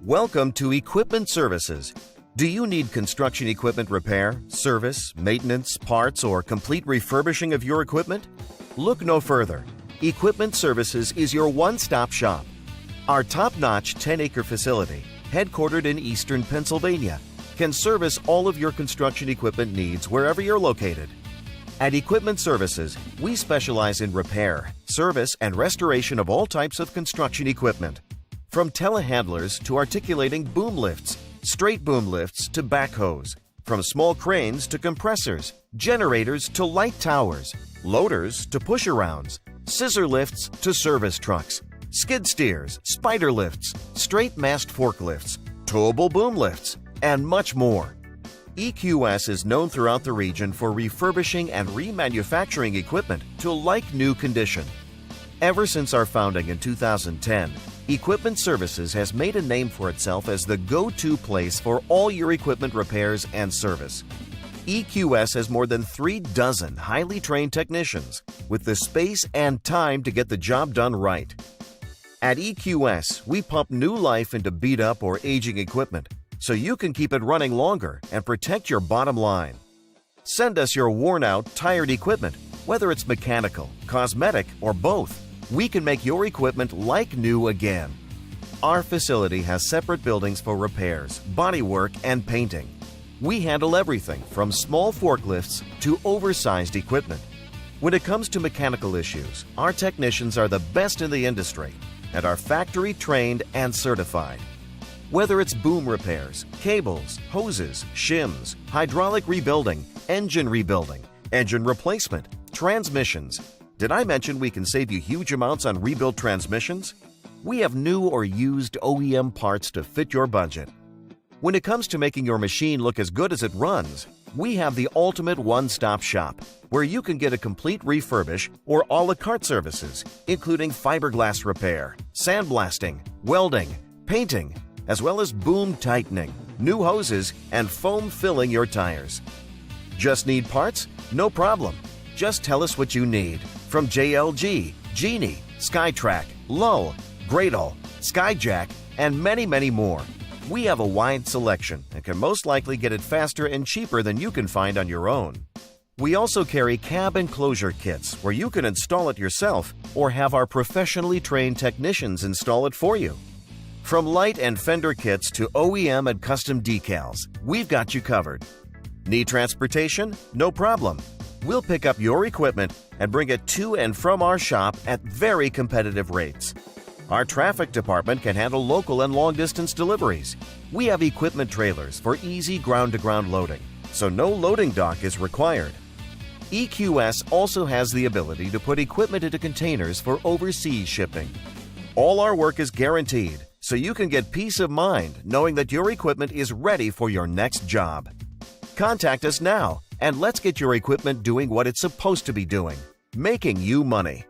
Welcome to Equipment Services. Do you need construction equipment repair, service, maintenance, parts, or complete refurbishing of your equipment? Look no further. Equipment Services is your one-stop shop. Our top-notch 10-acre facility, headquartered in eastern Pennsylvania, can service all of your construction equipment needs wherever you're located. At Equipment Services, we specialize in repair, service, and restoration of all types of construction equipment. From telehandlers to articulating boom lifts, straight boom lifts to backhoes, from small cranes to compressors, generators to light towers, loaders to push-arounds, scissor lifts to service trucks, skid steers, spider lifts, straight mast forklifts, towable boom lifts, and much more. EQS is known throughout the region for refurbishing and remanufacturing equipment to like-new condition. Ever since our founding in 2010, Equipment Services has made a name for itself as the go-to place for all your equipment repairs and service. EQS has more than 36 highly trained technicians with the space and time to get the job done right. At EQS, we pump new life into beat-up or aging equipment so you can keep it running longer and protect your bottom line. Send us your worn-out, tired equipment, whether it's mechanical, cosmetic, or both. We can make your equipment like new again. Our facility has separate buildings for repairs, bodywork, and painting. We handle everything from small forklifts to oversized equipment. When it comes to mechanical issues, our technicians are the best in the industry and are factory trained and certified. Whether it's boom repairs, cables, hoses, shims, hydraulic rebuilding, engine replacement, transmissions. Did I mention we can save you huge amounts on rebuilt transmissions? We have new or used OEM parts to fit your budget. When it comes to making your machine look as good as it runs, we have the ultimate one-stop shop where you can get a complete refurbish or a la carte services, including fiberglass repair, sandblasting, welding, painting, as well as boom tightening, new hoses, and foam filling your tires. Just need parts? No problem. Just tell us what you need. From JLG, Genie, SkyTrack, Lull, Gradle, Skyjack, and many, many more. We have a wide selection and can most likely get it faster and cheaper than you can find on your own. We also carry cab enclosure kits where you can install it yourself or have our professionally trained technicians install it for you. From light and fender kits to OEM and custom decals, we've got you covered. Need transportation? No problem. We'll pick up your equipment and bring it to and from our shop at very competitive rates. Our traffic department can handle local and long-distance deliveries. We have equipment trailers for easy ground-to-ground loading, so no loading dock is required. EQS also has the ability to put equipment into containers for overseas shipping. All our work is guaranteed, so you can get peace of mind knowing that your equipment is ready for your next job. Contact us now and let's get your equipment doing what it's supposed to be doing, making you money.